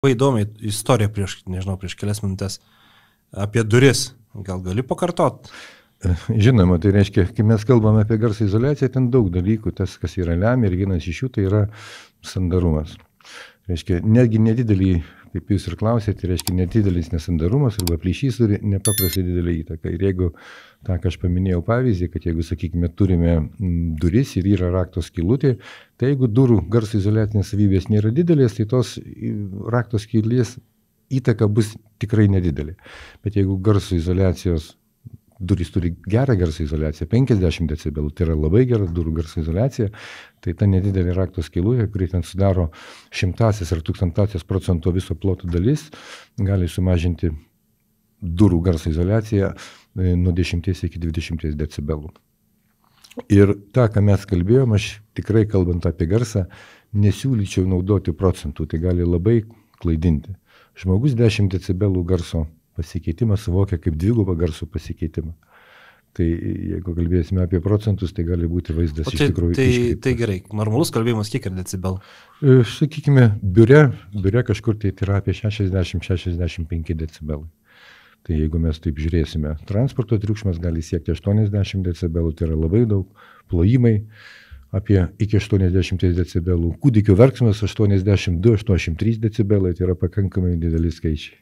Labai įdomi istorija prieš kelias minutės apie duris. Gal gali pakartot? Žinoma, tai reiškia, kai mes kalbame apie garso izoliaciją, ten daug dalykų, tas, kas yra lemia, ir vienas iš jų tai yra sandarumas. Reiškia, netgi nedidelį, kaip jūs ir klausėte, reiškia, nedidelis nesandarumas arba plyšys turi nepaprastai didelį įtaką. Ir jeigu, tą, ką aš paminėjau pavyzdį, kad jeigu, sakykime, turime duris ir yra rakto skylutė, tai jeigu durų garso izoliacinės savybės nėra didelės, tai tos rakto skylės įtaka bus tikrai nedidelė. Bet jeigu garso izoliacijos durys turi gerą garso izoliaciją, 50 decibelų, tai yra labai gera durų garso izoliacija, tai ta nedidelė rakto skylutė, kuri ten sudaro 100 ar 1000% viso ploto dalis, gali sumažinti durų garso izoliaciją nuo 10 iki 20 decibelų. Ir tą, ką mes kalbėjom, aš tikrai kalbant apie garsą, nesiūlyčiau naudoti procentų, tai gali labai klaidinti. Žmogus 10 decibelų garso pasikeitimą suvokia kaip dvigubą garso pasikeitimą. Tai jeigu kalbėsime apie procentus, tai gali būti vaizdas iš tikrųjų iškreiptas. Tai gerai, normalus kalbėjimas kiek yra decibelų? Sakykime, biure kažkur tai yra apie 60-65 decibelai. Tai jeigu mes taip žiūrėsime, transporto triukšmas gali siekti 80 decibelų, tai yra labai daug, plojimai apie iki 80 decibelų, kūdikio verksmas 82-83 decibelai, tai yra pakankamai dideli skaičiai.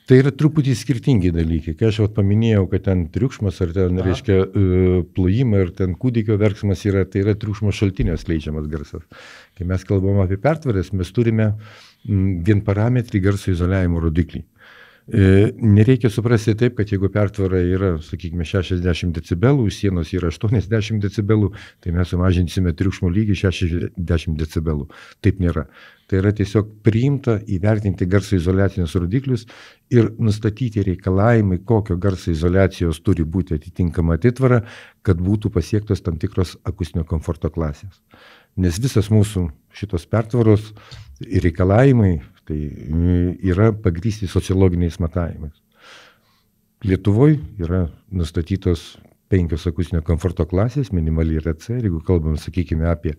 Tai yra truputį skirtingi dalykai. Kai aš paminėjau, kad ten triukšmas ar ten, reiškia, plojimai ir ten kūdikio verksmas yra, tai yra triukšmo šaltinio skleidžiamas garsas. Kai mes kalbam apie pertvaras, mes turime vienparametrį garso izoliavimo rodiklį. Nereikia suprasti taip, kad jeigu pertvara yra, sakykime, 60 decibelų, sienos yra 80 decibelų, tai mes sumažinsime triukšmo lygį 60 decibelų. Taip nėra. Tai yra tiesiog priimta įvertinti garso izoliacinius rodiklius ir nustatyti reikalavimai, kokio garso izoliacijos turi būti atitinkama atitvara, kad būtų pasiektos tam tikros akustinio komforto klasės. Nes visas mūsų šitos pertvaros reikalavimai tai yra pagrįsti sociologiniais matavimais. Lietuvoje yra nustatytos 5 akustinio komforto klasės, minimaliai RC, ir jeigu kalbam, sakykime, apie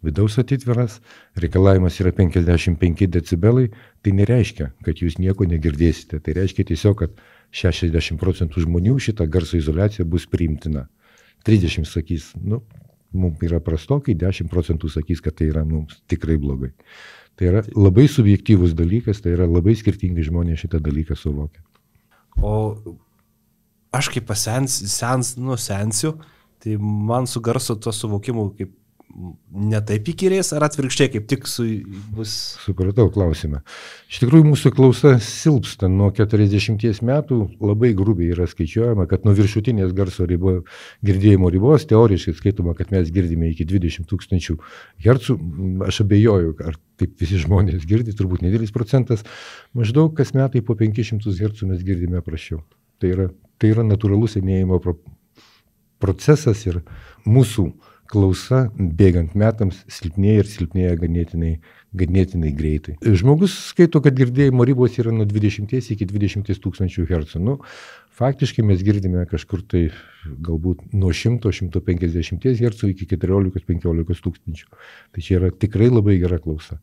vidaus atitvaras, reikalavimas yra 55 decibelai, tai nereiškia, kad jūs nieko negirdėsite. Tai reiškia tiesiog, kad 60% žmonių šitą garso izoliaciją bus priimtina. 30 sakys, mums yra prastokai, 10% sakys, kad tai yra mums tikrai blogai. Tai yra labai subjektyvus dalykas, tai yra labai skirtingi žmonės šitą dalyką suvokia. O aš kaip sensiu, tai man su garso to suvokimu kaip netaip įkyrės, ar atvirkščiai kaip tik bus... Supratau klausimą. Iš tikrųjų, mūsų klausa silpsta nuo 40 metų, labai grubiai yra skaičiuojama, kad nuo viršutinės garso girdėjimo ribos, teoriškai skaitoma, kad mes girdime iki 20 000 hercų. Aš abejoju, ar taip visi žmonės girdi, turbūt nedidelis procentas. Maždaug kas metai po 500 hercų mes girdime prašiau. Tai yra natūralus senėjimo procesas ir mūsų klausa bėgant metams silpnėja ir silpnėja ganėtinai greitai. Žmogus skaito, kad girdėjimo ribos yra nuo 20 iki 20 000 hercų. Faktiškai mes girdime kažkur tai galbūt nuo 100-150 hercų iki 14-15 tūkstančių. Tai čia yra tikrai labai gera klausa.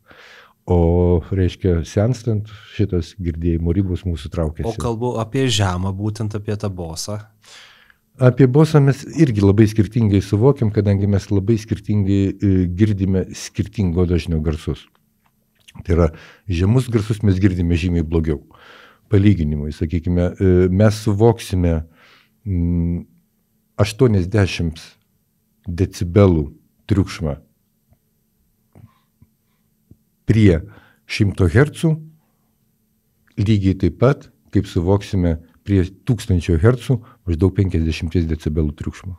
O reiškia, senstant, šitas girdėjimo ribos mūsų traukiasi. O kalbu apie žemą, būtent apie tą bosą. Apie bosą mes irgi labai skirtingai suvokiam, kadangi mes labai skirtingai girdime skirtingo dažnio garsus. Tai yra, žemus garsus mes girdime žymiai blogiau. Palyginimui, sakykime, mes suvoksime 80 decibelų triukšmą prie 100 hercų, lygiai taip pat, kaip suvoksime prie 1000 hercų maždaug 50 decibelų triukšmo.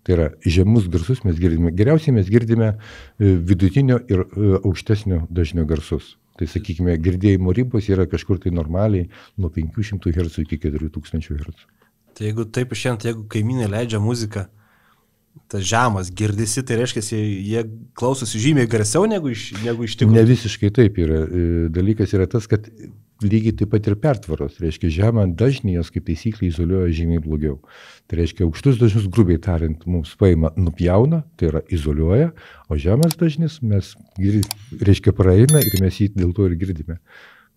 Tai yra, žemus garsus mes girdime. Geriausiai mes girdime vidutinio ir aukštesnio dažnio garsus. Tai sakykime, girdėjimo ribos yra kažkur tai normaliai nuo 500 hercų iki 4000 hercų. Tai jeigu taip išėjant, jeigu kaimynai leidžia muziką, tas žemas girdisi, tai reiškia, jie klausosi žymiai garsiau negu iš tikrųjų. Ne visiškai taip yra. Dalykas yra tas, kad lygiai taip pat ir pertvaros. Reiškia, žemą dažnį jos kaip taisyklė izoliuoja žymiai blogiau. Tai reiškia, aukštus dažnius, grubiai tariant, mums paima nupjauna, tai yra izoliuoja, o žemas dažnis mes, reiškia, praeina ir mes jį dėl to ir girdime.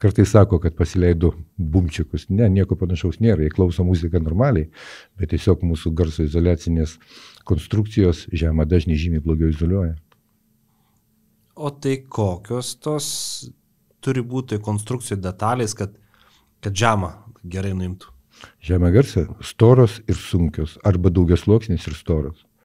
Kartais sako, kad pasileido bumčiukus. Ne, nieko panašaus nėra. Jie klauso muziką normaliai, bet tiesiog mūsų garso izoliacinės konstrukcijos žemą dažnį žymiai blogiau izoliuoja. O tai kokios tos turi būti konstrukcijų detalės, kad žemą gerai nuimtų? Žemą garsą storos ir sunkios, arba daugiasluoksnės ir storos.